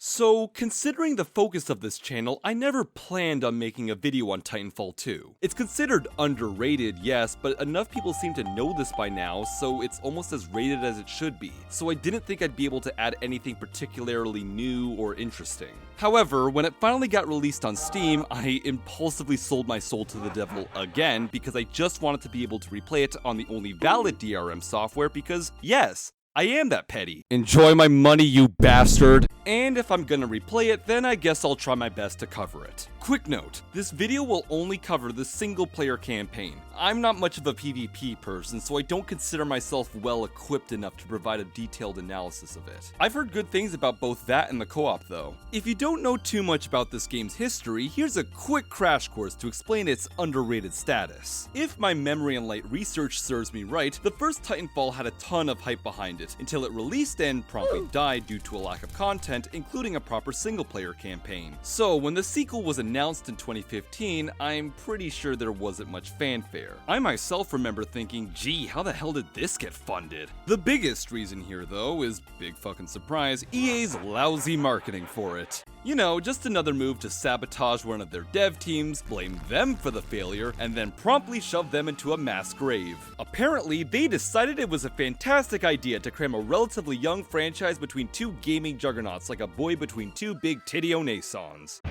So, considering the focus of this channel, I never planned on making a video on Titanfall 2. It's considered underrated, yes, but enough people seem to know this by now, so it's almost as rated as it should be. So I didn't think I'd be able to add anything particularly new or interesting. However, when it finally got released on Steam, I impulsively sold my soul to the devil again because I just wanted to be able to replay it on the only valid DRM software because, yes, I am that petty. Enjoy my money, you bastard! And if I'm gonna replay it, then I guess I'll try my best to cover it. Quick note, this video will only cover the single player campaign. I'm not much of a PvP person, so I don't consider myself well equipped enough to provide a detailed analysis of it. I've heard good things about both that and the co-op though. If you don't know too much about this game's history, here's a quick crash course to explain its underrated status. If my memory and light research serves me right, the first Titanfall had a ton of hype behind it, until it released and promptly died due to a lack of content, including a proper single player campaign. So when the sequel was announced in 2015, I'm pretty sure there wasn't much fanfare. I myself remember thinking, gee, how the hell did this get funded? The biggest reason here though is, big fucking surprise, EA's lousy marketing for it. You know, just another move to sabotage one of their dev teams, blame them for the failure, and then promptly shove them into a mass grave. Apparently, they decided it was a fantastic idea to cram a relatively young franchise between two gaming juggernauts like a boy between two big titty-o-nasons,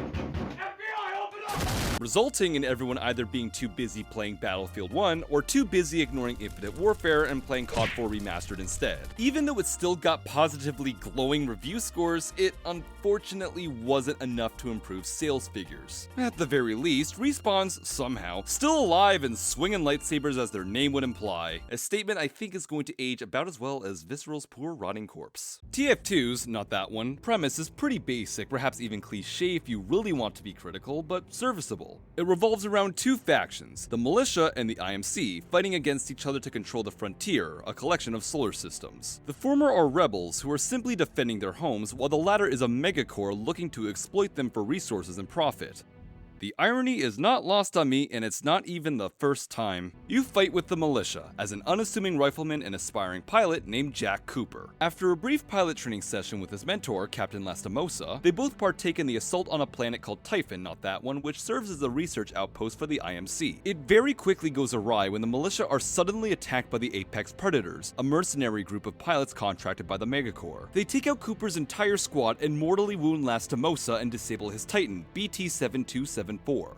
resulting in everyone either being too busy playing Battlefield 1 or too busy ignoring Infinite Warfare and playing COD 4 Remastered instead. Even though it still got positively glowing review scores, it unfortunately wasn't enough to improve sales figures. At the very least, Respawn's, somehow, still alive and swinging lightsabers as their name would imply, a statement I think is going to age about as well as Visceral's poor rotting corpse. TF2's, not that one, premise is pretty basic, perhaps even cliche if you really want to be critical, but serviceable. It revolves around two factions, the Militia and the IMC, fighting against each other to control the Frontier, a collection of solar systems. The former are rebels who are simply defending their homes, while the latter is a megacorp looking to exploit them for resources and profit. The irony is not lost on me, and it's not even the first time. You fight with the Militia, as an unassuming rifleman and aspiring pilot named Jack Cooper. After a brief pilot training session with his mentor, Captain Lastimosa, they both partake in the assault on a planet called Typhon, not that one, which serves as a research outpost for the IMC. It very quickly goes awry when the Militia are suddenly attacked by the Apex Predators, a mercenary group of pilots contracted by the Megacorp. They take out Cooper's entire squad and mortally wound Lastimosa and disable his Titan, BT-7274.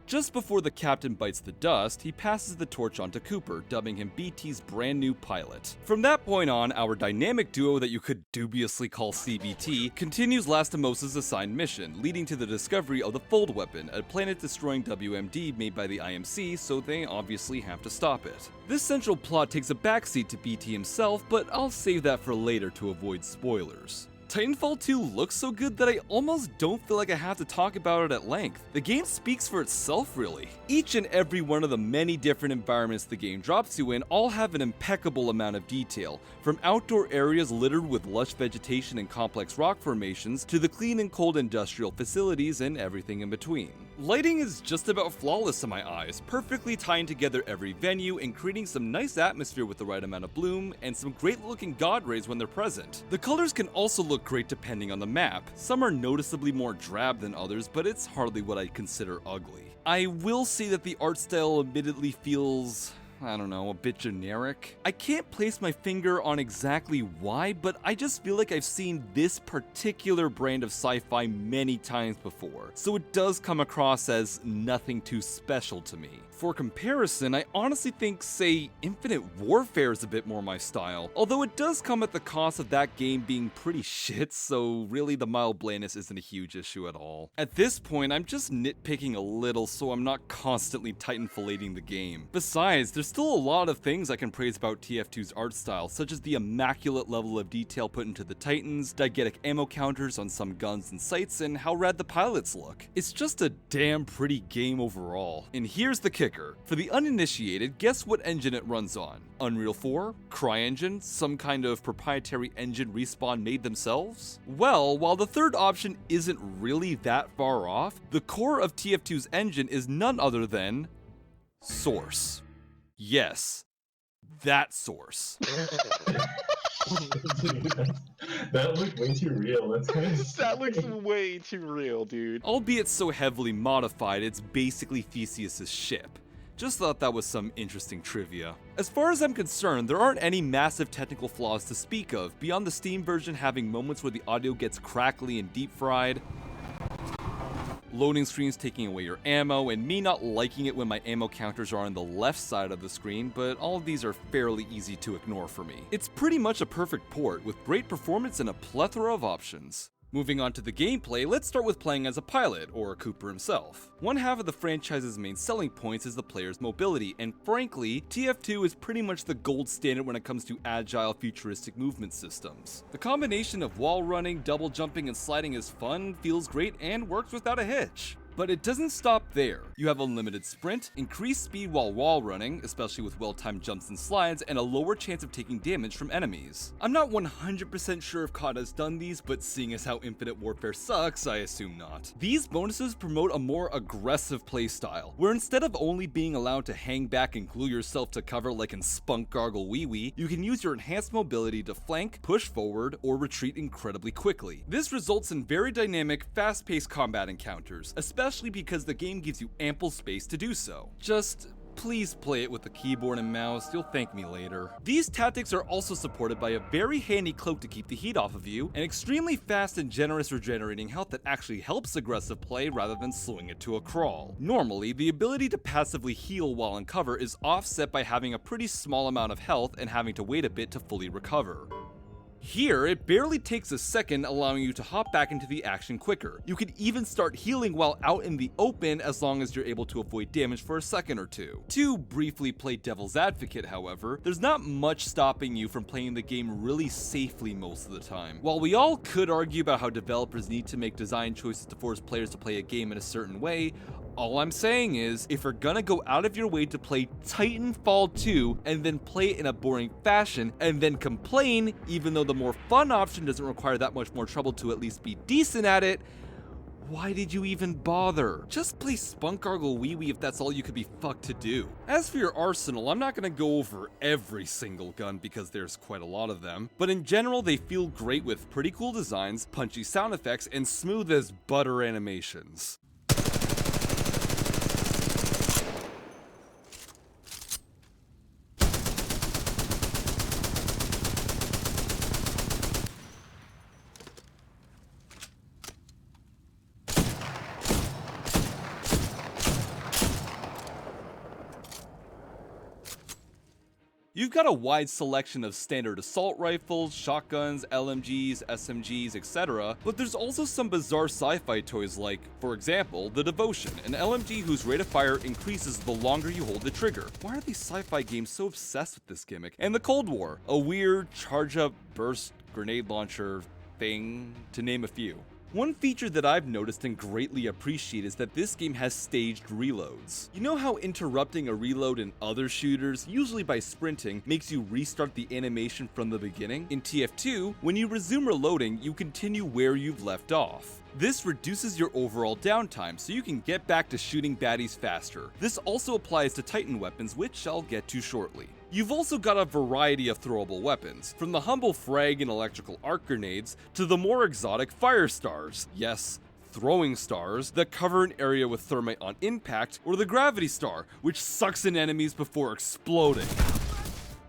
Just before the captain bites the dust, he passes the torch on to Cooper, dubbing him BT's brand new pilot. From that point on, our dynamic duo that you could dubiously call CBT continues Lastimosa's assigned mission, leading to the discovery of the Fold Weapon, a planet-destroying WMD made by the IMC, so they obviously have to stop it. This central plot takes a backseat to BT himself, but I'll save that for later to avoid spoilers. Titanfall 2 looks so good that I almost don't feel like I have to talk about it at length. The game speaks for itself, really. Each and every one of the many different environments the game drops you in all have an impeccable amount of detail, from outdoor areas littered with lush vegetation and complex rock formations to the clean and cold industrial facilities and everything in between. Lighting is just about flawless in my eyes, perfectly tying together every venue and creating some nice atmosphere with the right amount of bloom and some great looking god rays when they're present. The colors can also look great depending on the map. Some are noticeably more drab than others, but it's hardly what I'd consider ugly. I will say that the art style admittedly feels, I don't know, a bit generic. I can't place my finger on exactly why, but I just feel like I've seen this particular brand of sci-fi many times before, so it does come across as nothing too special to me. For comparison, I honestly think, say, Infinite Warfare is a bit more my style, although it does come at the cost of that game being pretty shit, so really the mild blandness isn't a huge issue at all. At this point, I'm just nitpicking a little so I'm not constantly Titanfallating the game. Besides, there's still a lot of things I can praise about TF2's art style, such as the immaculate level of detail put into the Titans, diegetic ammo counters on some guns and sights, and how rad the pilots look. It's just a damn pretty game overall. And here's the kicker. For the uninitiated, guess what engine it runs on? Unreal 4? CryEngine? Some kind of proprietary engine Respawn made themselves? Well, while the third option isn't really that far off, the core of TF2's engine is none other than Source. Yes, that Source. Dude, that looked way too real. That's kind of That looks way too real, dude. Albeit so heavily modified, it's basically Theseus's ship. Just thought that was some interesting trivia. As far as I'm concerned, there aren't any massive technical flaws to speak of, beyond the Steam version having moments where the audio gets crackly and deep fried, loading screens taking away your ammo, and me not liking it when my ammo counters are on the left side of the screen, but all of these are fairly easy to ignore for me. It's pretty much a perfect port, with great performance and a plethora of options. Moving on to the gameplay, let's start with playing as a pilot, or Cooper himself. One half of the franchise's main selling points is the player's mobility, and frankly, TF2 is pretty much the gold standard when it comes to agile, futuristic movement systems. The combination of wall running, double jumping, and sliding is fun, feels great, and works without a hitch. But it doesn't stop there. You have unlimited sprint, increased speed while wall running, especially with well-timed jumps and slides, and a lower chance of taking damage from enemies. I'm not 100% sure if COD has done these, but seeing as how Infinite Warfare sucks, I assume not. These bonuses promote a more aggressive playstyle, where instead of only being allowed to hang back and glue yourself to cover like in Spunk Gargle Wee Wee, you can use your enhanced mobility to flank, push forward, or retreat incredibly quickly. This results in very dynamic, fast-paced combat encounters, especially because the game gives you ample space to do so. Just please play it with the keyboard and mouse, you'll thank me later. These tactics are also supported by a very handy cloak to keep the heat off of you, and extremely fast and generous regenerating health that actually helps aggressive play rather than slowing it to a crawl. Normally, the ability to passively heal while in cover is offset by having a pretty small amount of health and having to wait a bit to fully recover. Here, it barely takes a second, allowing you to hop back into the action quicker. You can even start healing while out in the open as long as you're able to avoid damage for a second or two. To briefly play devil's advocate, however, there's not much stopping you from playing the game really safely most of the time. While we all could argue about how developers need to make design choices to force players to play a game in a certain way, all I'm saying is, if you're gonna go out of your way to play Titanfall 2 and then play it in a boring fashion and then complain, even though the more fun option doesn't require that much more trouble to at least be decent at it, why did you even bother? Just play Spunk Gargle Wee Wee if that's all you could be fucked to do. As for your arsenal, I'm not gonna go over every single gun because there's quite a lot of them, but in general they feel great with pretty cool designs, punchy sound effects, and smooth as butter animations. You've got a wide selection of standard assault rifles, shotguns, LMGs, SMGs, etc., but there's also some bizarre sci-fi toys like, for example, the Devotion, an LMG whose rate of fire increases the longer you hold the trigger. Why are these sci-fi games so obsessed with this gimmick? And the Cold War, a weird charge-up burst grenade launcher thing, to name a few. One feature that I've noticed and greatly appreciate is that this game has staged reloads. You know how interrupting a reload in other shooters, usually by sprinting, makes you restart the animation from the beginning? In TF2, when you resume reloading, you continue where you've left off. This reduces your overall downtime, so you can get back to shooting baddies faster. This also applies to Titan weapons, which I'll get to shortly. You've also got a variety of throwable weapons, from the humble frag and electrical arc grenades to the more exotic fire stars. Yes, throwing stars that cover an area with thermite on impact, or the gravity star, which sucks in enemies before exploding.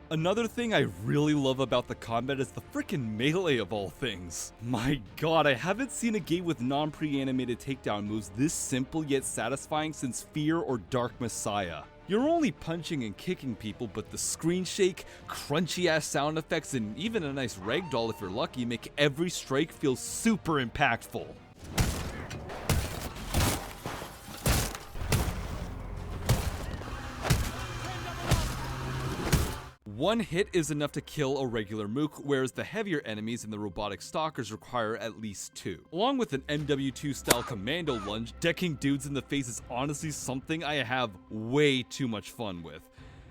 Another thing I really love about the combat is the frickin' melee of all things. My god, I haven't seen a game with non-pre-animated takedown moves this simple yet satisfying since Fear or Dark Messiah. You're only punching and kicking people, but the screen shake, crunchy ass sound effects, and even a nice ragdoll if you're lucky make every strike feel super impactful. One hit is enough to kill a regular mook, whereas the heavier enemies and the robotic stalkers require at least 2. Along with an MW2 style commando lunge, decking dudes in the face is honestly something I have way too much fun with.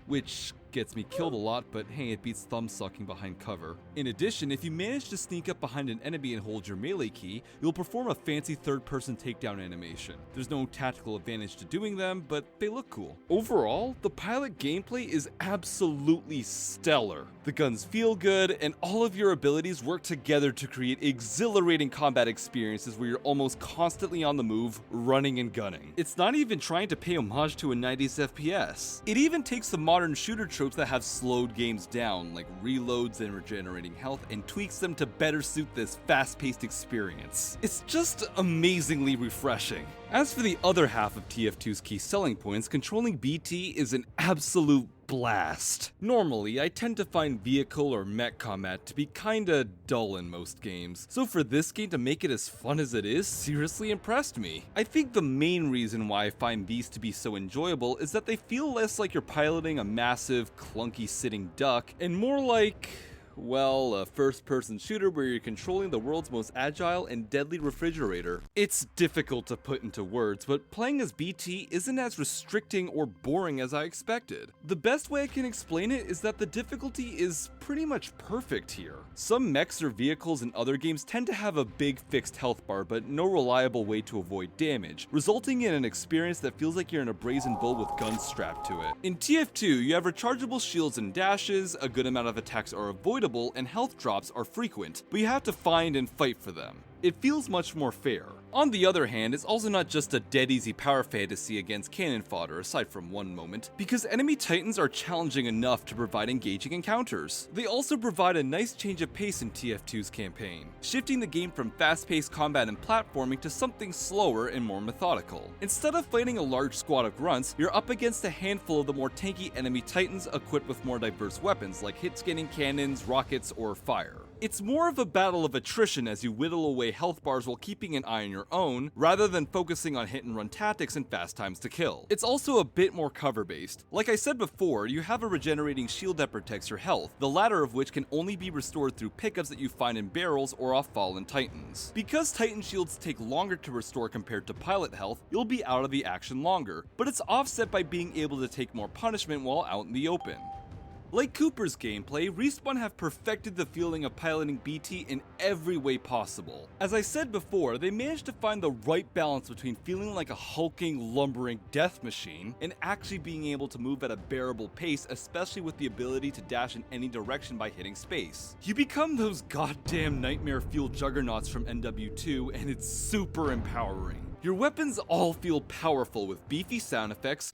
Which gets me killed a lot, but hey, it beats thumb sucking behind cover. In addition, if you manage to sneak up behind an enemy and hold your melee key, you'll perform a fancy third-person takedown animation. There's no tactical advantage to doing them, but they look cool. Overall, the pilot gameplay is absolutely stellar. The guns feel good, and all of your abilities work together to create exhilarating combat experiences where you're almost constantly on the move, running and gunning. It's not even trying to pay homage to a 90s FPS. It even takes the modern shooter tropes that have slowed games down, like reloads and regenerating health, and tweaks them to better suit this fast-paced experience. It's just amazingly refreshing. As for the other half of TF2's key selling points, controlling BT is an absolute blast. Normally, I tend to find vehicle or mech combat to be kinda dull in most games, so for this game to make it as fun as it is seriously impressed me. I think the main reason why I find these to be so enjoyable is that they feel less like you're piloting a massive, clunky sitting duck, and more like, well, a first-person shooter where you're controlling the world's most agile and deadly refrigerator. It's difficult to put into words, but playing as BT isn't as restricting or boring as I expected. The best way I can explain it is that the difficulty is pretty much perfect here. Some mechs or vehicles in other games tend to have a big fixed health bar, but no reliable way to avoid damage, resulting in an experience that feels like you're in a brazen bull with guns strapped to it. In TF2, you have rechargeable shields and dashes, a good amount of attacks are avoidable, and health drops are frequent, but you have to find and fight for them. It feels much more fair. On the other hand, it's also not just a dead easy power fantasy against cannon fodder, aside from one moment, because enemy titans are challenging enough to provide engaging encounters. They also provide a nice change of pace in TF2's campaign, shifting the game from fast-paced combat and platforming to something slower and more methodical. Instead of fighting a large squad of grunts, you're up against a handful of the more tanky enemy titans equipped with more diverse weapons like hit-scanning cannons, rockets, or fire. It's more of a battle of attrition as you whittle away health bars while keeping an eye on your own, rather than focusing on hit and run tactics and fast times to kill. It's also a bit more cover based. Like I said before, you have a regenerating shield that protects your health, the latter of which can only be restored through pickups that you find in barrels or off fallen titans. Because titan shields take longer to restore compared to pilot health, you'll be out of the action longer, but it's offset by being able to take more punishment while out in the open. Like Cooper's gameplay, Respawn have perfected the feeling of piloting BT in every way possible. As I said before, they managed to find the right balance between feeling like a hulking, lumbering death machine and actually being able to move at a bearable pace, especially with the ability to dash in any direction by hitting space. You become those goddamn nightmare-fueled juggernauts from NW2, and it's super empowering. Your weapons all feel powerful with beefy sound effects,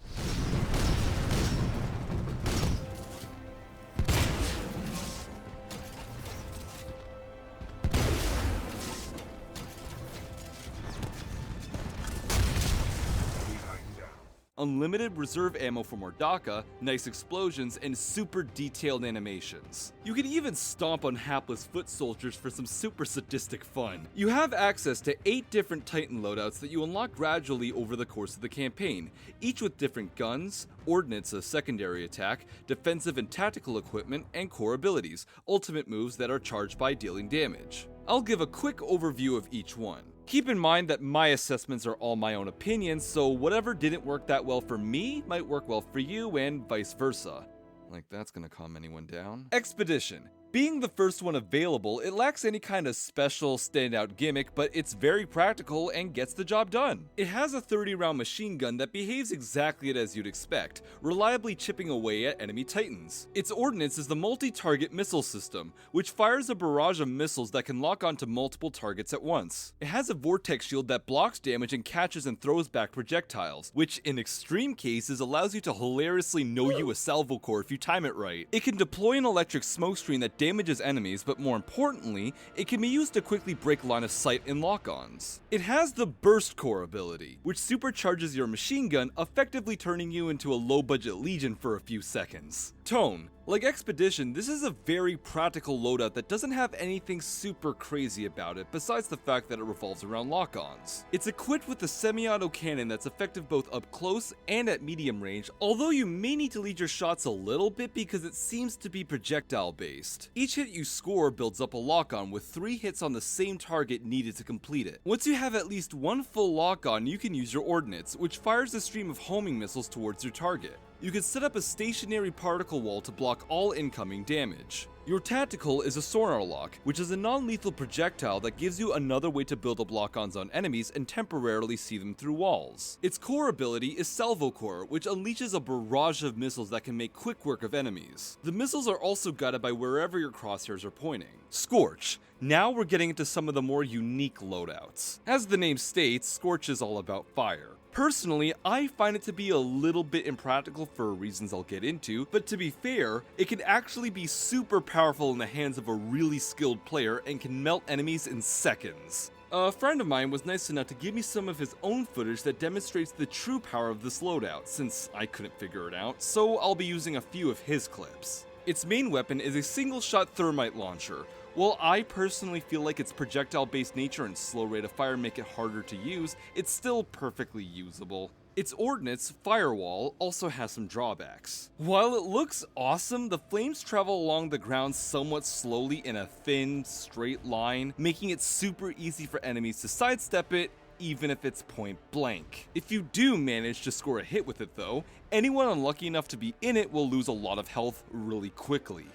unlimited reserve ammo for Mordaka, nice explosions, and super detailed animations. You can even stomp on hapless foot soldiers for some super sadistic fun. You have access to 8 different Titan loadouts that you unlock gradually over the course of the campaign, each with different guns, ordnance as secondary attack, defensive and tactical equipment, and core abilities, ultimate moves that are charged by dealing damage. I'll give a quick overview of each one. Keep in mind that my assessments are all my own opinions, so whatever didn't work that well for me might work well for you, and vice versa. Like that's gonna calm anyone down. Expedition. Being the first one available, it lacks any kind of special standout gimmick, but it's very practical and gets the job done. It has a 30-round machine gun that behaves exactly as you'd expect, reliably chipping away at enemy titans. Its ordnance is the multi-target missile system, which fires a barrage of missiles that can lock onto multiple targets at once. It has a vortex shield that blocks damage and catches and throws back projectiles, which in extreme cases allows you to hilariously know-you a salvo core if you time it right. It can deploy an electric smoke screen that damages enemies, but more importantly, it can be used to quickly break line of sight in lock-ons. It has the burst core ability, which supercharges your machine gun, effectively turning you into a low-budget legion for a few seconds. Tone. Like Expedition, this is a very practical loadout that doesn't have anything super crazy about it, besides the fact that it revolves around lock-ons. It's equipped with a semi-auto cannon that's effective both up close and at medium range, although you may need to lead your shots a little bit because it seems to be projectile-based. Each hit you score builds up a lock-on, with 3 hits on the same target needed to complete it. Once you have at least 1 full lock-on, you can use your ordnance, which fires a stream of homing missiles towards your target. you can set up a stationary particle wall to block all incoming damage. Your tactical is a sonar lock, which is a non-lethal projectile that gives you another way to build up lock-ons on enemies and temporarily see them through walls. Its core ability is Salvo Core, which unleashes a barrage of missiles that can make quick work of enemies. The missiles are also guided by wherever your crosshairs are pointing. Scorch. Now we're getting into some of the more unique loadouts. As the name states, Scorch is all about fire. Personally, I find it to be a little bit impractical for reasons I'll get into, but to be fair, it can actually be super powerful in the hands of a really skilled player and can melt enemies in seconds. A friend of mine was nice enough to give me some of his own footage that demonstrates the true power of this loadout, since I couldn't figure it out, so I'll be using a few of his clips. Its main weapon is a single-shot thermite launcher. While I personally feel like its projectile-based nature and slow rate of fire make it harder to use, it's still perfectly usable. Its ordnance, Firewall, also has some drawbacks. While it looks awesome, the flames travel along the ground somewhat slowly in a thin, straight line, making it super easy for enemies to sidestep it, even if it's point blank. If you do manage to score a hit with it though, anyone unlucky enough to be in it will lose a lot of health really quickly.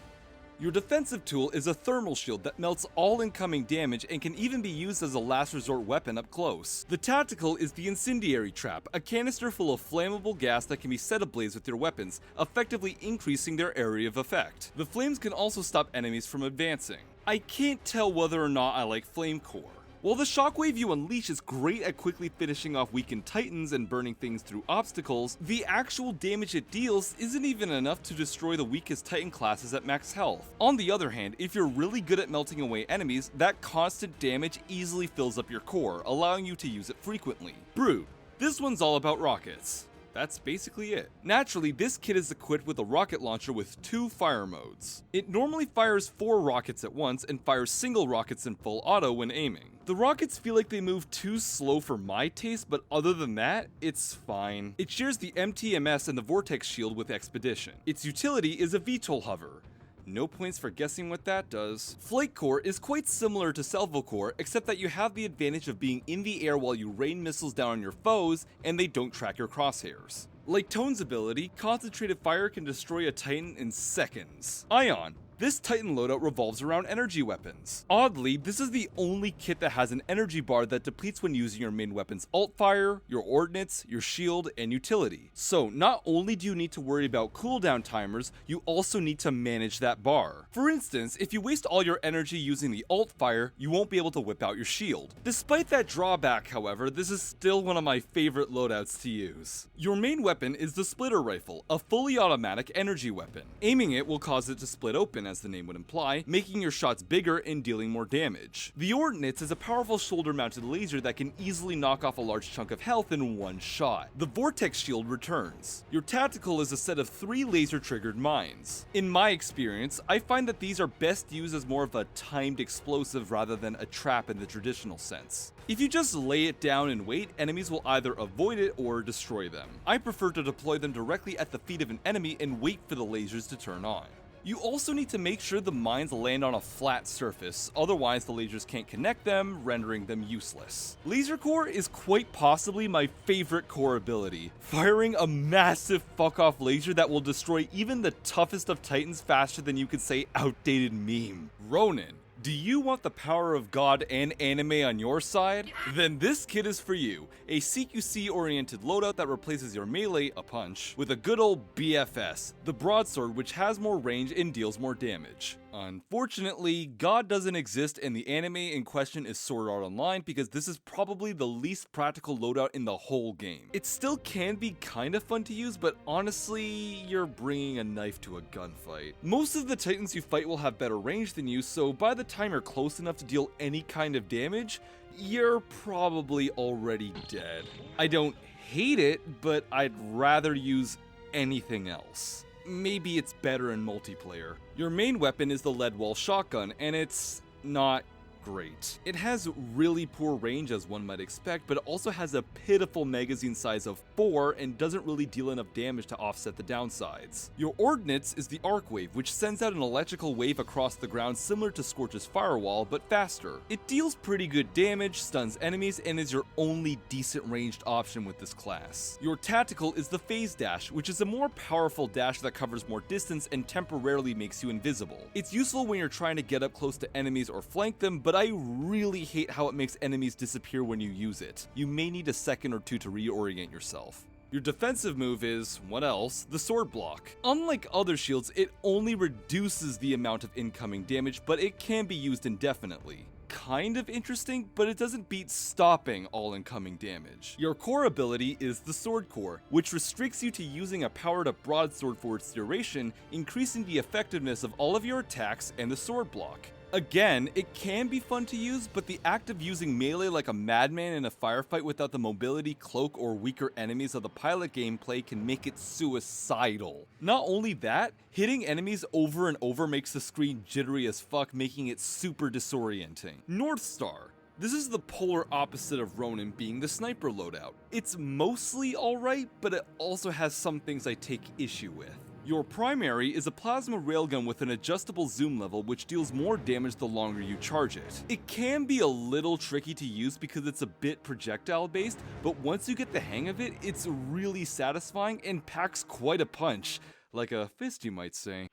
Your defensive tool is a thermal shield that melts all incoming damage and can even be used as a last resort weapon up close. The tactical is the incendiary trap, a canister full of flammable gas that can be set ablaze with your weapons, effectively increasing their area of effect. The flames can also stop enemies from advancing. I can't tell whether or not I like Flame Core. While the shockwave you unleash is great at quickly finishing off weakened titans and burning things through obstacles, the actual damage it deals isn't even enough to destroy the weakest titan classes at max health. On the other hand, if you're really good at melting away enemies, that constant damage easily fills up your core, allowing you to use it frequently. Brute. This one's all about rockets. That's basically it. Naturally, this kit is equipped with a rocket launcher with 2 fire modes. It normally fires 4 rockets at once and fires single rockets in full auto when aiming. The rockets feel like they move too slow for my taste, but other than that, it's fine. It shares the MTMS and the Vortex shield with Expedition. Its utility is a VTOL hover. No points for guessing what that does. Flight Core is quite similar to Salvo Core, except that you have the advantage of being in the air while you rain missiles down on your foes, and they don't track your crosshairs. Like Tone's ability, Concentrated Fire can destroy a Titan in seconds. Ion. This Titan loadout revolves around energy weapons. Oddly, this is the only kit that has an energy bar that depletes when using your main weapon's alt fire, your ordnance, your shield, and utility. So not only do you need to worry about cooldown timers, you also need to manage that bar. For instance, if you waste all your energy using the alt fire, you won't be able to whip out your shield. Despite that drawback, however, this is still one of my favorite loadouts to use. Your main weapon is the Splitter Rifle, a fully automatic energy weapon. Aiming it will cause it to split open, as the name would imply, making your shots bigger and dealing more damage. The Ordnance is a powerful shoulder-mounted laser that can easily knock off a large chunk of health in one shot. The Vortex shield returns. Your tactical is a set of 3 laser-triggered mines. In my experience, I find that these are best used as more of a timed explosive rather than a trap in the traditional sense. If you just lay it down and wait, enemies will either avoid it or destroy them. I prefer to deploy them directly at the feet of an enemy and wait for the lasers to turn on. You also need to make sure the mines land on a flat surface, otherwise the lasers can't connect them, rendering them useless. Laser Core is quite possibly my favorite core ability, firing a massive fuck-off laser that will destroy even the toughest of titans faster than you could say outdated meme. Ronin. Do you want the power of God and anime on your side? Then this kit is for you, a CQC-oriented loadout that replaces your melee, a punch, with a good old BFS, the broadsword, which has more range and deals more damage. Unfortunately, God doesn't exist and the anime in question is Sword Art Online because this is probably the least practical loadout in the whole game. It still can be kinda fun to use, but honestly, you're bringing a knife to a gunfight. Most of the titans you fight will have better range than you, so by the time you're close enough to deal any kind of damage, you're probably already dead. I don't hate it, but I'd rather use anything else. Maybe it's better in multiplayer. Your main weapon is the lead wall shotgun, and it's not great. It has really poor range as one might expect, but it also has a pitiful magazine size of 4 and doesn't really deal enough damage to offset the downsides. Your ordnance is the Arc Wave, which sends out an electrical wave across the ground similar to Scorch's Firewall, but faster. It deals pretty good damage, stuns enemies, and is your only decent ranged option with this class. Your tactical is the Phase Dash, which is a more powerful dash that covers more distance and temporarily makes you invisible. It's useful when you're trying to get up close to enemies or flank them, but I really hate how it makes enemies disappear when you use it. You may need a second or two to reorient yourself. Your defensive move is, what else? The Sword Block. Unlike other shields, it only reduces the amount of incoming damage, but it can be used indefinitely. Kind of interesting, but it doesn't beat stopping all incoming damage. Your core ability is the Sword Core, which restricts you to using a powered-up broadsword for its duration, increasing the effectiveness of all of your attacks and the sword block. Again, it can be fun to use, but the act of using melee like a madman in a firefight without the mobility, cloak, or weaker enemies of the pilot gameplay can make it suicidal. Not only that, hitting enemies over and over makes the screen jittery as fuck, making it super disorienting. Northstar. This is the polar opposite of Ronin being the sniper loadout. It's mostly alright, but it also has some things I take issue with. Your primary is a plasma railgun with an adjustable zoom level which deals more damage the longer you charge it. It can be a little tricky to use because it's a bit projectile based, but once you get the hang of it, it's really satisfying and packs quite a punch. Like a fist, you might say.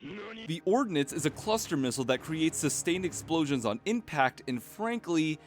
The Ordnance is a cluster missile that creates sustained explosions on impact, and frankly,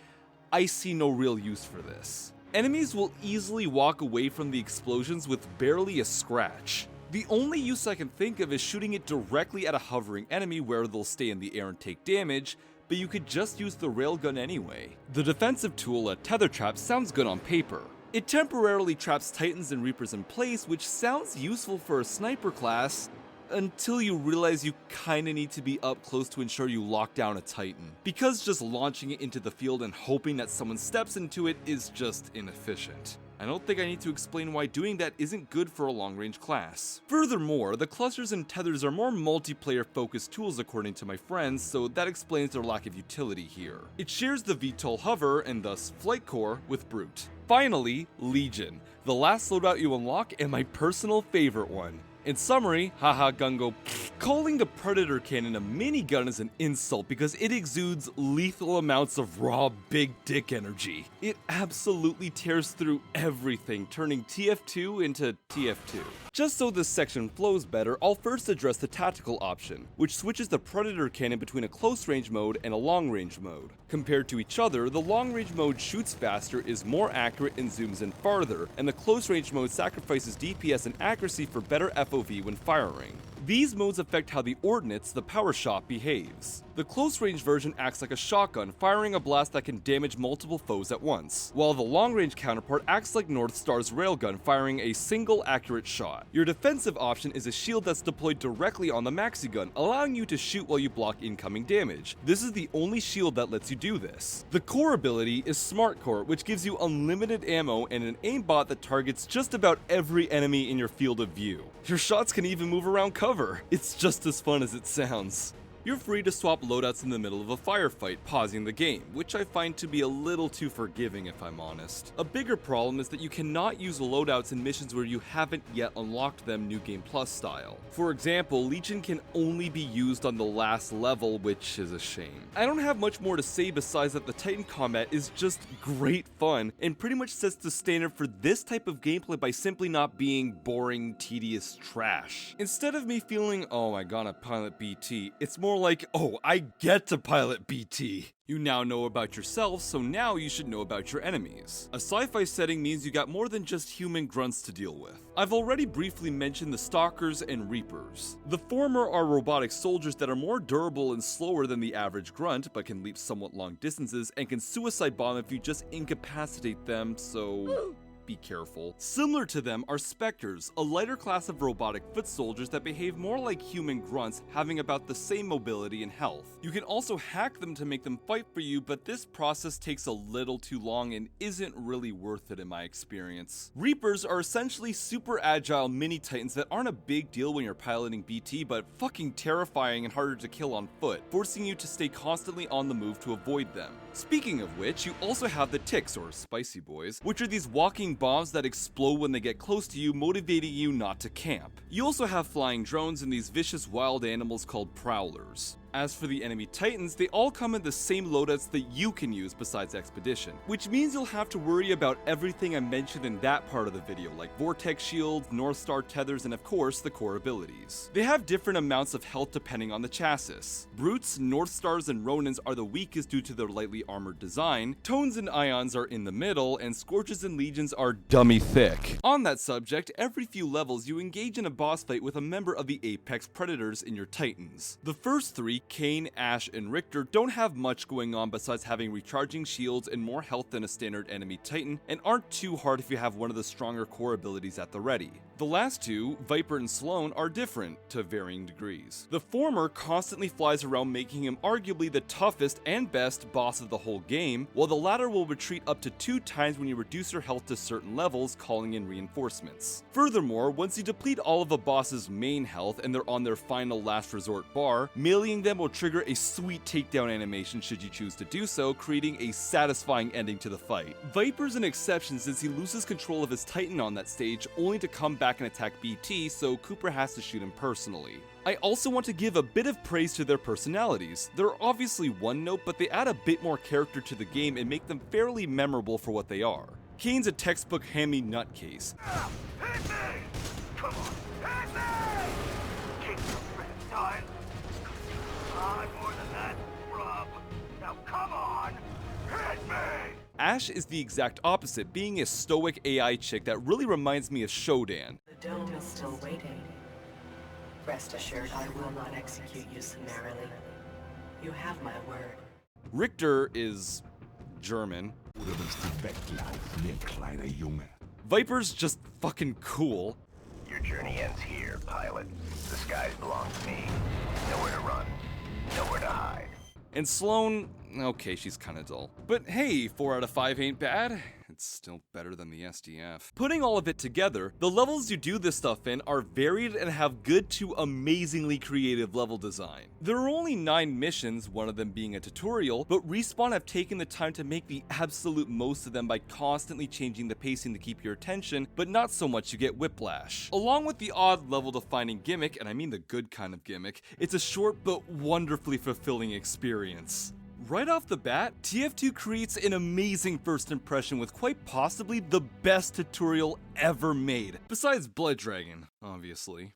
I see no real use for this. Enemies will easily walk away from the explosions with barely a scratch. The only use I can think of is shooting it directly at a hovering enemy where they'll stay in the air and take damage, but you could just use the railgun anyway. The defensive tool, a tether trap, sounds good on paper. It temporarily traps Titans and Reapers in place, which sounds useful for a sniper class, until you realize you kinda need to be up close to ensure you lock down a Titan. Because just launching it into the field and hoping that someone steps into it is just inefficient. I don't think I need to explain why doing that isn't good for a long-range class. Furthermore, the clusters and tethers are more multiplayer-focused tools according to my friends, so that explains their lack of utility here. It shares the VTOL hover, and thus Flight Core, with Brute. Finally, Legion, the last loadout you unlock and my personal favorite one. In summary, haha gungo, calling the Predator Cannon a minigun is an insult because it exudes lethal amounts of raw big dick energy. It absolutely tears through everything, turning TF2 into TF2. Just so this section flows better, I'll first address the tactical option, which switches the Predator Cannon between a close range mode and a long range mode. Compared to each other, the long range mode shoots faster, is more accurate, and zooms in farther, and the close range mode sacrifices DPS and accuracy for better FOV when firing. These modes affect how the Ordnance, the power shot, behaves. The close-range version acts like a shotgun, firing a blast that can damage multiple foes at once, while the long-range counterpart acts like Northstar's railgun, firing a single accurate shot. Your defensive option is a shield that's deployed directly on the maxi gun, allowing you to shoot while you block incoming damage. This is the only shield that lets you do this. The core ability is Smart Core, which gives you unlimited ammo and an aimbot that targets just about every enemy in your field of view. Your shots can even move around cover. It's just as fun as it sounds. You're free to swap loadouts in the middle of a firefight, pausing the game, which I find to be a little too forgiving if I'm honest. A bigger problem is that you cannot use loadouts in missions where you haven't yet unlocked them New Game Plus style. For example, Legion can only be used on the last level, which is a shame. I don't have much more to say besides that the Titan combat is just great fun, and pretty much sets the standard for this type of gameplay by simply not being boring, tedious trash. Instead of me feeling, oh I gotta pilot BT, it's more like, oh, I get to pilot BT. You now know about yourself, so now you should know about your enemies. A sci-fi setting means you got more than just human grunts to deal with. I've already briefly mentioned the Stalkers and Reapers. The former are robotic soldiers that are more durable and slower than the average grunt, but can leap somewhat long distances and can suicide bomb if you just incapacitate them, so be careful. Similar to them are Spectres, a lighter class of robotic foot soldiers that behave more like human grunts, having about the same mobility and health. You can also hack them to make them fight for you, but this process takes a little too long and isn't really worth it in my experience. Reapers are essentially super agile mini titans that aren't a big deal when you're piloting BT, but fucking terrifying and harder to kill on foot, forcing you to stay constantly on the move to avoid them. Speaking of which, you also have the ticks, or spicy boys, which are these walking bombs that explode when they get close to you, motivating you not to camp. You also have flying drones and these vicious wild animals called prowlers. As for the enemy titans, they all come in the same loadouts that you can use besides Expedition, which means you'll have to worry about everything I mentioned in that part of the video, like Vortex shields, Northstar tethers, and of course, the core abilities. They have different amounts of health depending on the chassis. Brutes, Northstars, and Ronins are the weakest due to their lightly armored design, Tones and Ions are in the middle, and Scorches and Legions are dummy thick. On that subject, every few levels you engage in a boss fight with a member of the Apex Predators in your titans. The first three, Kane, Ash, and Richter, don't have much going on besides having recharging shields and more health than a standard enemy titan, and aren't too hard if you have one of the stronger core abilities at the ready. The last two, Viper and Sloan, are different to varying degrees. The former constantly flies around, making him arguably the toughest and best boss of the whole game, while the latter will retreat up to 2 times when you reduce your health to certain levels, calling in reinforcements. Furthermore, once you deplete all of a boss's main health and they're on their final last resort bar, meleeing them will trigger a sweet takedown animation should you choose to do so, creating a satisfying ending to the fight. Viper's an exception since he loses control of his Titan on that stage, only to come back and attack BT, so Cooper has to shoot him personally. I also want to give a bit of praise to their personalities. They're obviously one note, but they add a bit more character to the game and make them fairly memorable for what they are. Kane's a textbook hammy nutcase. Hit me! Come on, hit me! Keep your time. More than that, Rob. Now come on, hit me! Ash is the exact opposite, being a stoic AI chick that really reminds me of Shodan. The dome is still waiting. Rest assured, I will not execute you summarily. You have my word. Richter is German. Oder bist du weggleich, mir kleiner Junge. Viper's just fucking cool. Your journey ends here, pilot. The skies belong to me. Nowhere to run, nowhere to hide. And Sloan, okay, she's kinda dull. But hey, 4 out of 5 ain't bad. It's still better than the SDF. Putting all of it together, the levels you do this stuff in are varied and have good to amazingly creative level design. There are only 9 missions, one of them being a tutorial, but Respawn have taken the time to make the absolute most of them by constantly changing the pacing to keep your attention, but not so much you get whiplash. Along with the odd level defining gimmick, and I mean the good kind of gimmick, it's a short but wonderfully fulfilling experience. Right off the bat, TF2 creates an amazing first impression with quite possibly the best tutorial ever made, besides Blood Dragon, obviously.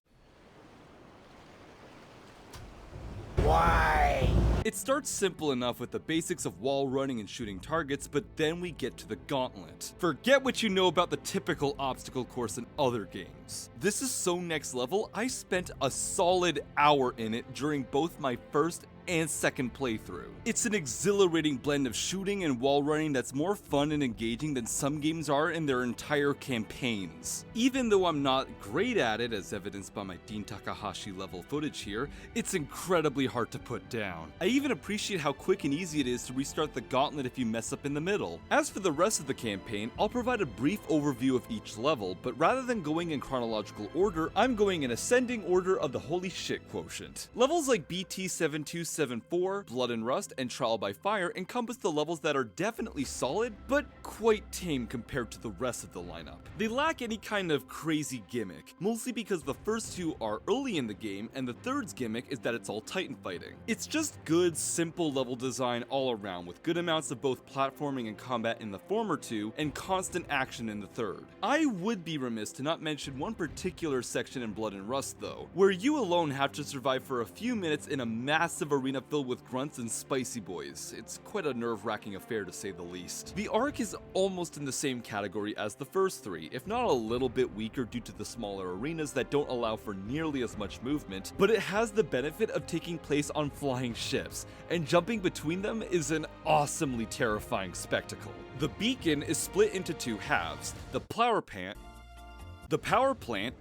Why? It starts simple enough with the basics of wall running and shooting targets, but then we get to the Gauntlet. Forget what you know about the typical obstacle course in other games. This is so next level, I spent a solid hour in it during both my first and second playthrough. It's an exhilarating blend of shooting and wall running that's more fun and engaging than some games are in their entire campaigns. Even though I'm not great at it, as evidenced by my Dean Takahashi level footage here, it's incredibly hard to put down. I even appreciate how quick and easy it is to restart the Gauntlet if you mess up in the middle. As for the rest of the campaign, I'll provide a brief overview of each level, but rather than going in chronological order, I'm going in ascending order of the holy shit quotient. Levels like BT-7274, Blood and Rust, and Trial by Fire encompass the levels that are definitely solid, but quite tame compared to the rest of the lineup. They lack any kind of crazy gimmick, mostly because the first 2 are early in the game, and the third's gimmick is that it's all Titan fighting. It's just good, simple level design all around, with good amounts of both platforming and combat in the former 2, and constant action in the third. I would be remiss to not mention one particular section in Blood and Rust though, where you alone have to survive for a few minutes in a massive arena filled with grunts and spicy boys. It's quite a nerve-wracking affair to say the least. The arc is almost in the same category as the first 3, if not a little bit weaker due to the smaller arenas that don't allow for nearly as much movement, but it has the benefit of taking place on flying ships, and jumping between them is an awesomely terrifying spectacle. The beacon is split into 2 halves, the power plant,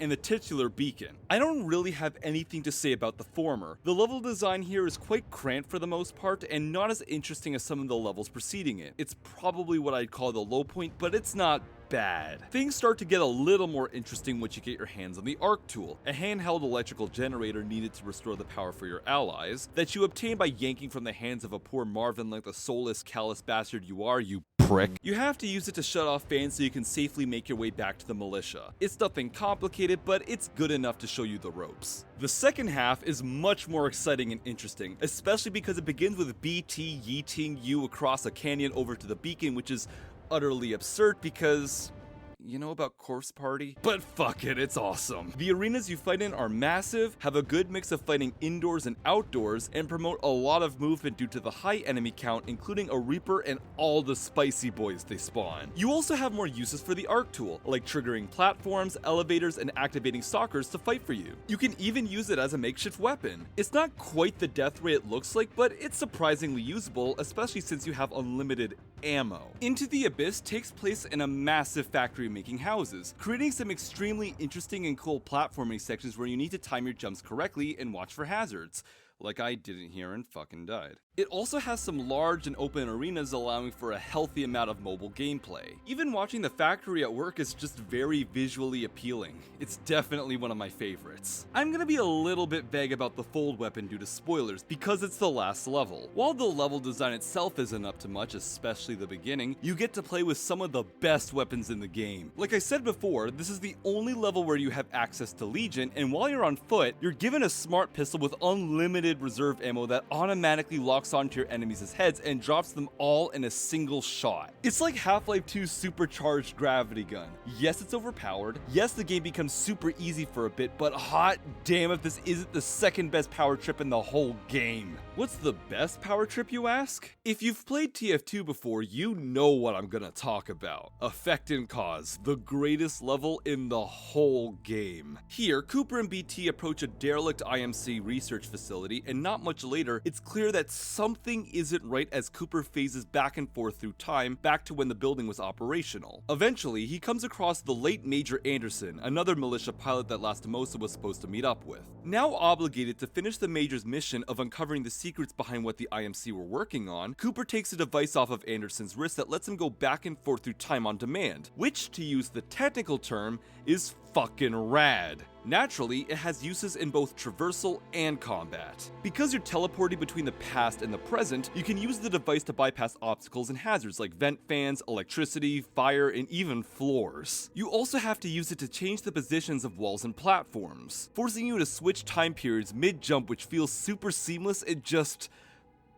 and the titular beacon. I don't really have anything to say about the former. The level design here is quite cramped for the most part, and not as interesting as some of the levels preceding it. It's probably what I'd call the low point, but it's not bad. Things start to get a little more interesting once you get your hands on the Arc Tool, a handheld electrical generator needed to restore the power for your allies, that you obtain by yanking from the hands of a poor Marvin like the soulless, callous bastard you are, you prick. You have to use it to shut off Phann so you can safely make your way back to the militia. It's nothing complicated, but it's good enough to show you the ropes. The second half is much more exciting and interesting, especially because it begins with BT yeeting you across a canyon over to the beacon, which is utterly absurd because... you know about Corpse Party? But fuck it, it's awesome. The arenas you fight in are massive, have a good mix of fighting indoors and outdoors, and promote a lot of movement due to the high enemy count, including a Reaper and all the spicy boys they spawn. You also have more uses for the Arc Tool, like triggering platforms, elevators, and activating stalkers to fight for you. You can even use it as a makeshift weapon. It's not quite the death ray it looks like, but it's surprisingly usable, especially since you have unlimited ammo. Into the Abyss takes place in a massive factory making houses, creating some extremely interesting and cool platforming sections where you need to time your jumps correctly and watch for hazards, like I didn't here and fucking died. It also has some large and open arenas allowing for a healthy amount of mobile gameplay. Even watching the factory at work is just very visually appealing. It's definitely one of my favorites. I'm gonna be a little bit vague about the fold weapon due to spoilers because it's the last level. While the level design itself isn't up to much, especially the beginning, you get to play with some of the best weapons in the game. Like I said before, this is the only level where you have access to Legion, and while you're on foot, you're given a smart pistol with unlimited reserve ammo that automatically locks onto your enemies' heads and drops them all in a single shot. It's like Half-Life 2's supercharged gravity gun. Yes, it's overpowered. Yes, the game becomes super easy for a bit, but hot damn if this isn't the second best power trip in the whole game. What's the best power trip, you ask? If you've played TF2 before, you know what I'm gonna talk about. Effect and Cause, the greatest level in the whole game. Here, Cooper and BT approach a derelict IMC research facility, and not much later, it's clear that something isn't right as Cooper phases back and forth through time, back to when the building was operational. Eventually, he comes across the late Major Anderson, another militia pilot that Lastimosa was supposed to meet up with. Now obligated to finish the Major's mission of uncovering the secrets behind what the IMC were working on, Cooper takes a device off of Anderson's wrist that lets him go back and forth through time on demand, which, to use the technical term, is fucking rad. Naturally, it has uses in both traversal and combat. Because you're teleporting between the past and the present, you can use the device to bypass obstacles and hazards like vent fans, electricity, fire, and even floors. You also have to use it to change the positions of walls and platforms, forcing you to switch time periods mid-jump, which feels super seamless and just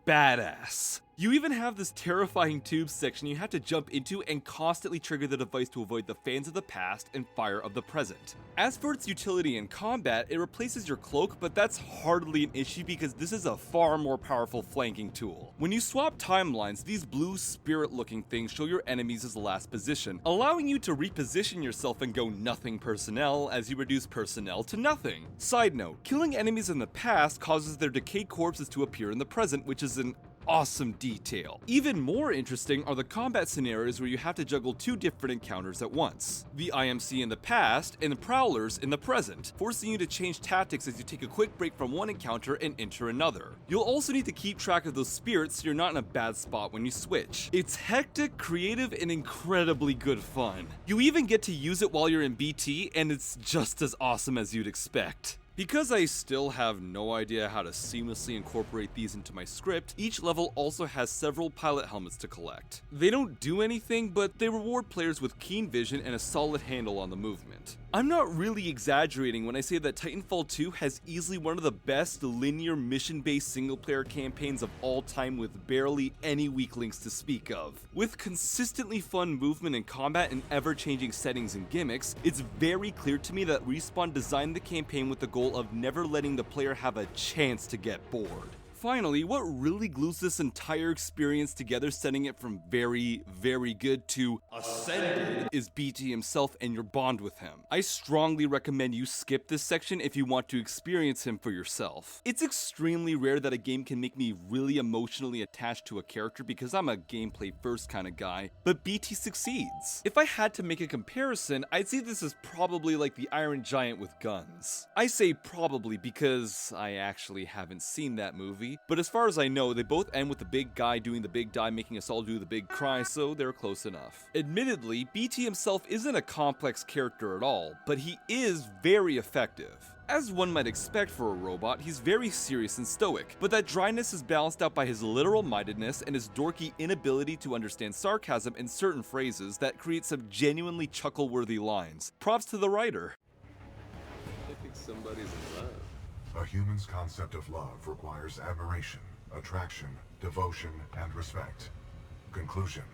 badass. You even have this terrifying tube section you have to jump into and constantly trigger the device to avoid the fans of the past and fire of the present. As for its utility in combat, it replaces your cloak, but that's hardly an issue because this is a far more powerful flanking tool. When you swap timelines, these blue spirit-looking things show your enemies as the last position, allowing you to reposition yourself and go nothing personnel as you reduce personnel to nothing. Side note, killing enemies in the past causes their decayed corpses to appear in the present, which is an awesome detail. Even more interesting are the combat scenarios where you have to juggle two different encounters at once. The IMC in the past and the Prowlers in the present, forcing you to change tactics as you take a quick break from one encounter and enter another. You'll also need to keep track of those spirits so you're not in a bad spot when you switch. It's hectic, creative, and incredibly good fun. You even get to use it while you're in BT, and it's just as awesome as you'd expect. Because I still have no idea how to seamlessly incorporate these into my script, each level also has several pilot helmets to collect. They don't do anything, but they reward players with keen vision and a solid handle on the movement. I'm not really exaggerating when I say that Titanfall 2 has easily one of the best linear mission-based single-player campaigns of all time with barely any weak links to speak of. With consistently fun movement and combat in ever-changing settings and gimmicks, it's very clear to me that Respawn designed the campaign with the goal of never letting the player have a chance to get bored. Finally, what really glues this entire experience together, setting it from very, very good to ascended, is BT himself and your bond with him. I strongly recommend you skip this section if you want to experience him for yourself. It's extremely rare that a game can make me really emotionally attached to a character because I'm a gameplay first kind of guy, but BT succeeds. If I had to make a comparison, I'd say this is probably like the Iron Giant with guns. I say probably because I actually haven't seen that movie, obviously, but as far as I know, they both end with the big guy doing the big die making us all do the big cry, so they're close enough. Admittedly, BT himself isn't a complex character at all, but he is very effective. As one might expect for a robot, he's very serious and stoic, but that dryness is balanced out by his literal-mindedness and his dorky inability to understand sarcasm in certain phrases that create some genuinely chuckle-worthy lines. Props to the writer. I think somebody's in love. A human's concept of love requires admiration, attraction, devotion, and respect. Conclusion.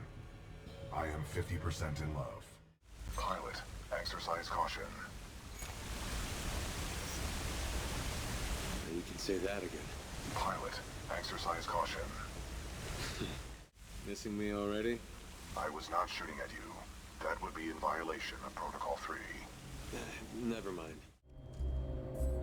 I am 50% in love. Pilot, exercise caution. You can say that again. Pilot, exercise caution. Missing me already? I was not shooting at you. That would be in violation of Protocol 3. Never mind.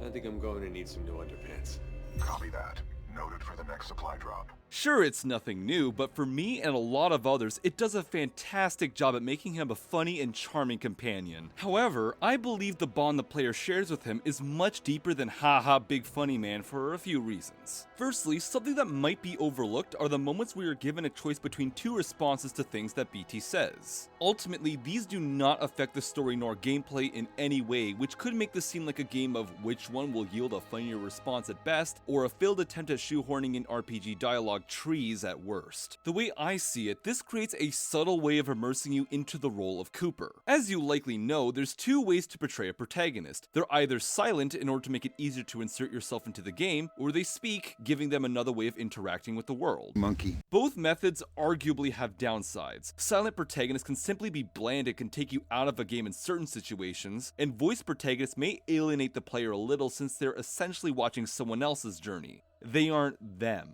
I think I'm going to need some new underpants. Copy that. Noted for the next supply drop. Sure, it's nothing new, but for me and a lot of others, it does a fantastic job at making him a funny and charming companion. However, I believe the bond the player shares with him is much deeper than haha big funny man for a few reasons. Firstly, something that might be overlooked are the moments we are given a choice between two responses to things that BT says. Ultimately, these do not affect the story nor gameplay in any way, which could make this seem like a game of which one will yield a funnier response at best, or a failed attempt at shoehorning in RPG dialogue trees at worst. The way I see it, this creates a subtle way of immersing you into the role of Cooper. As you likely know, there's two ways to portray a protagonist. They're either silent in order to make it easier to insert yourself into the game, or they speak, giving them another way of interacting with the world. Monkey. Both methods arguably have downsides. Silent protagonists can simply be bland and can take you out of a game in certain situations, and voice protagonists may alienate the player a little since they're essentially watching someone else's journey. They aren't them.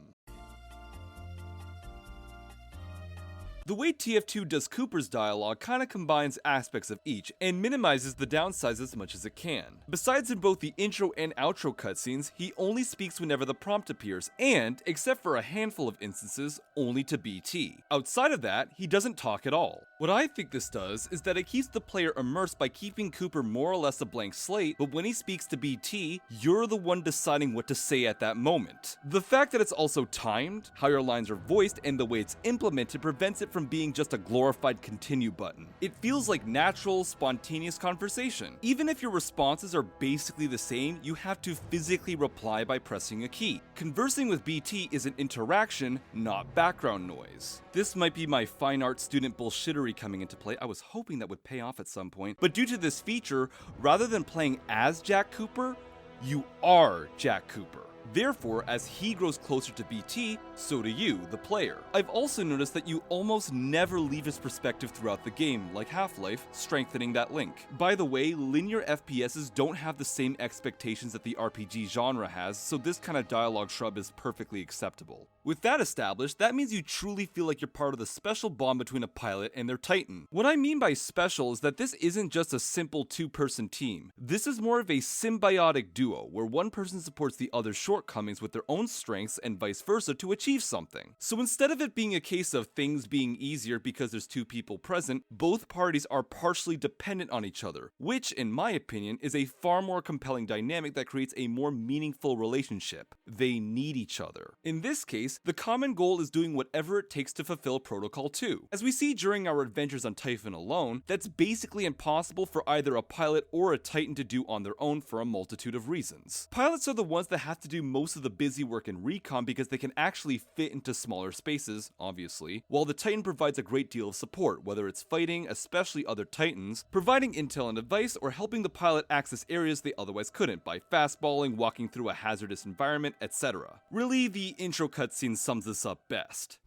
The way TF2 does Cooper's dialogue kinda combines aspects of each, and minimizes the downsides as much as it can. Besides in both the intro and outro cutscenes, he only speaks whenever the prompt appears, and, except for a handful of instances, only to BT. Outside of that, he doesn't talk at all. What I think this does is that it keeps the player immersed by keeping Cooper more or less a blank slate, but when he speaks to BT, you're the one deciding what to say at that moment. The fact that it's also timed, how your lines are voiced, and the way it's implemented prevents it from being just a glorified continue button. It feels like natural, spontaneous conversation. Even if your responses are basically the same, you have to physically reply by pressing a key. Conversing with BT is an interaction, not background noise. This might be my fine art student bullshittery coming into play. I was hoping that would pay off at some point. But due to this feature, rather than playing as Jack Cooper, you are Jack Cooper. Therefore, as he grows closer to BT, so do you, the player. I've also noticed that you almost never leave his perspective throughout the game, like Half-Life, strengthening that link. By the way, linear FPSs don't have the same expectations that the RPG genre has, so this kind of dialogue shrub is perfectly acceptable. With that established, that means you truly feel like you're part of the special bond between a pilot and their Titan. What I mean by special is that this isn't just a simple two-person team. This is more of a symbiotic duo, where one person supports the other's shortcomings with their own strengths and vice versa to achieve something. So instead of it being a case of things being easier because there's two people present, both parties are partially dependent on each other, which, in my opinion, is a far more compelling dynamic that creates a more meaningful relationship. They need each other. In this case, the common goal is doing whatever it takes to fulfill Protocol 2. As we see during our adventures on Typhon alone, that's basically impossible for either a pilot or a Titan to do on their own for a multitude of reasons. Pilots are the ones that have to do most of the busy work in recon because they can actually fit into smaller spaces, obviously, while the Titan provides a great deal of support, whether it's fighting, especially other Titans, providing intel and advice, or helping the pilot access areas they otherwise couldn't by fastballing, walking through a hazardous environment, etc. Really, the intro cutscene sums this up best.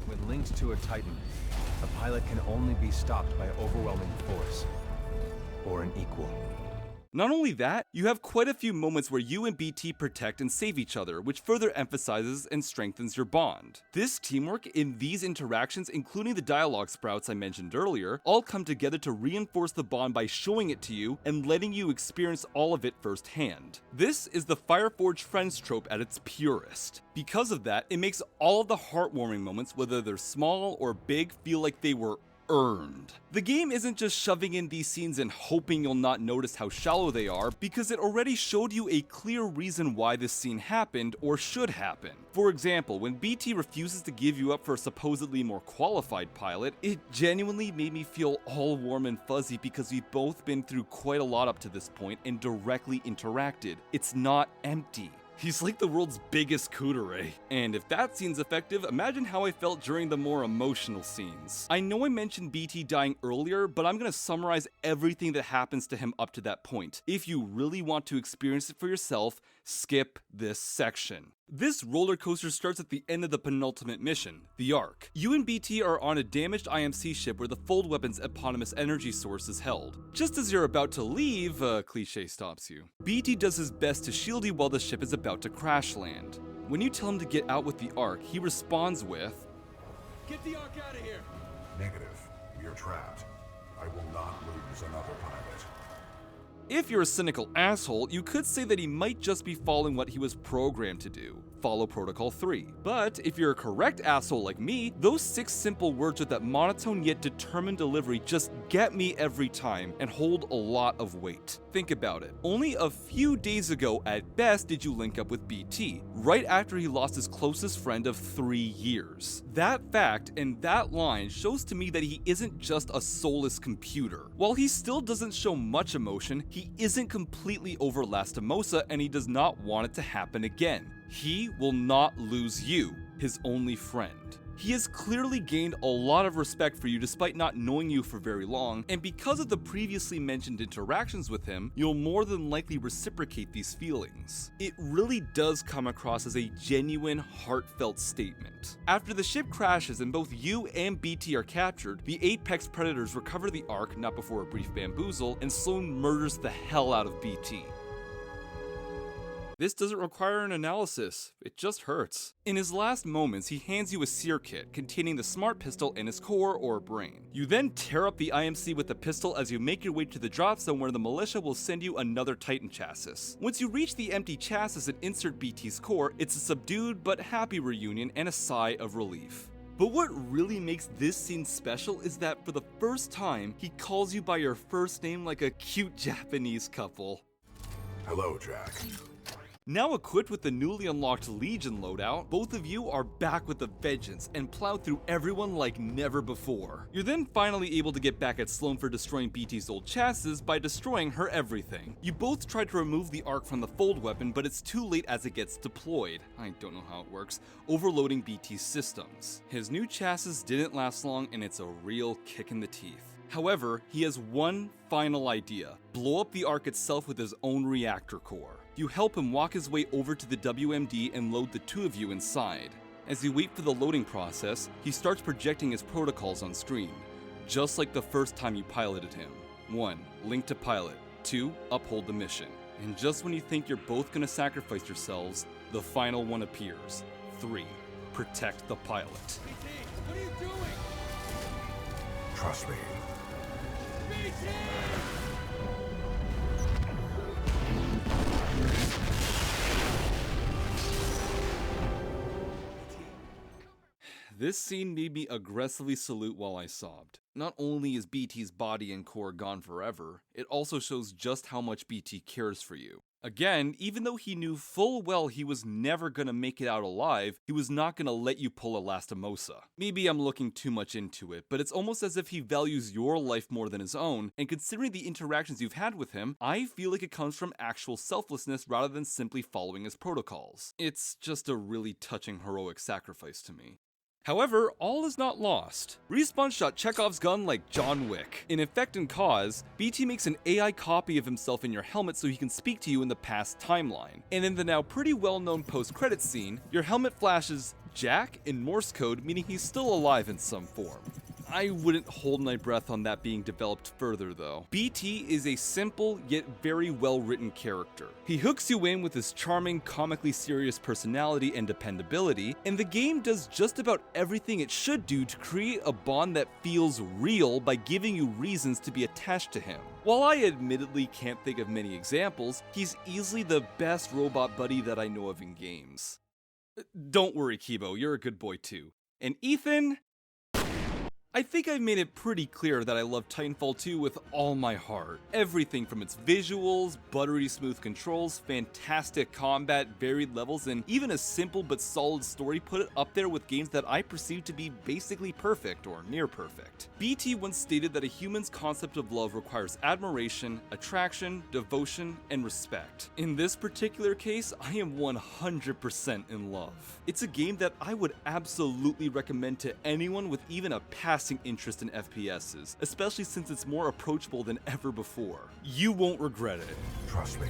When linked to a Titan, a pilot can only be stopped by overwhelming force, or an equal. Not only that, you have quite a few moments where you and BT protect and save each other, which further emphasizes and strengthens your bond. This teamwork in these interactions, including the dialogue sprouts I mentioned earlier, all come together to reinforce the bond by showing it to you and letting you experience all of it firsthand. This is the Fireforged Friends trope at its purest. Because of that, it makes all of the heartwarming moments, whether they're small or big, feel like they were earned. The game isn't just shoving in these scenes and hoping you'll not notice how shallow they are, because it already showed you a clear reason why this scene happened or should happen. For example, when BT refuses to give you up for a supposedly more qualified pilot, it genuinely made me feel all warm and fuzzy because we've both been through quite a lot up to this point and directly interacted. It's not empty. He's like the world's biggest kudere. And if that scene's effective, imagine how I felt during the more emotional scenes. I know I mentioned BT dying earlier, but I'm gonna summarize everything that happens to him up to that point. If you really want to experience it for yourself, skip this section. This roller coaster starts at the end of the penultimate mission, the Ark. You and BT are on a damaged IMC ship where the Fold Weapon's eponymous energy source is held. Just as you're about to leave, a cliche stops you. BT does his best to shield you while the ship is about to crash land. When you tell him to get out with the Ark, he responds with, Get the Ark out of here! Negative. We are trapped. I will not lose another pilot. If you're a cynical asshole, you could say that he might just be following what he was programmed to do. Follow Protocol 3. But if you're a correct asshole like me, those 6 simple words with that monotone yet determined delivery just get me every time and hold a lot of weight. Think about it. Only a few days ago at best did you link up with BT, right after he lost his closest friend of 3 years. That fact and that line shows to me that he isn't just a soulless computer. While he still doesn't show much emotion, he isn't completely over Lastimosa and he does not want it to happen again. He will not lose you, his only friend. He has clearly gained a lot of respect for you despite not knowing you for very long, and because of the previously mentioned interactions with him, you'll more than likely reciprocate these feelings. It really does come across as a genuine, heartfelt statement. After the ship crashes and both you and BT are captured, the Apex Predators recover the Ark, not before a brief bamboozle, and Sloan murders the hell out of BT. This doesn't require an analysis, it just hurts. In his last moments, he hands you a sear kit containing the smart pistol in his core or brain. You then tear up the IMC with the pistol as you make your way to the drop zone where the militia will send you another Titan chassis. Once you reach the empty chassis and insert BT's core, it's a subdued but happy reunion and a sigh of relief. But what really makes this scene special is that for the first time, he calls you by your first name like a cute Japanese couple. Hello, Jack. Now equipped with the newly unlocked Legion loadout, both of you are back with a vengeance and plow through everyone like never before. You're then finally able to get back at Sloan for destroying BT's old chassis by destroying her everything. You both try to remove the Ark from the Fold Weapon, but it's too late as it gets deployed. I don't know how it works, overloading BT's systems. His new chassis didn't last long and it's a real kick in the teeth. However, he has one final idea: blow up the Ark itself with his own reactor core. You help him walk his way over to the WMD and load the two of you inside. As you wait for the loading process, he starts projecting his protocols on screen, just like the first time you piloted him. 1. Link to pilot. 2. Uphold the mission. And just when you think you're both gonna sacrifice yourselves, the final one appears. 3. Protect the pilot. BT, what are you doing? Trust me. BT! This scene made me aggressively salute while I sobbed. Not only is BT's body and core gone forever, it also shows just how much BT cares for you. Again, even though he knew full well he was never gonna make it out alive, he was not gonna let you pull a Lastimosa. Maybe I'm looking too much into it, but it's almost as if he values your life more than his own, and considering the interactions you've had with him, I feel like it comes from actual selflessness rather than simply following his protocols. It's just a really touching heroic sacrifice to me. However, all is not lost. Respawn shot Chekhov's gun like John Wick. In Effect and Cause, BT makes an AI copy of himself in your helmet so he can speak to you in the past timeline. And in the now pretty well-known post-credits scene, your helmet flashes Jack in Morse code, meaning he's still alive in some form. I wouldn't hold my breath on that being developed further though. BT is a simple yet very well written character. He hooks you in with his charming, comically serious personality and dependability, and the game does just about everything it should do to create a bond that feels real by giving you reasons to be attached to him. While I admittedly can't think of many examples, he's easily the best robot buddy that I know of in games. Don't worry, Kibo, you're a good boy too. And Ethan, I think I've made it pretty clear that I love Titanfall 2 with all my heart. Everything from its visuals, buttery smooth controls, fantastic combat, varied levels, and even a simple but solid story put it up there with games that I perceive to be basically perfect or near perfect. BT once stated that a human's concept of love requires admiration, attraction, devotion, and respect. In this particular case, I am 100% in love. It's a game that I would absolutely recommend to anyone with even a passing interest in FPSs, especially since it's more approachable than ever before. You won't regret it. Trust me.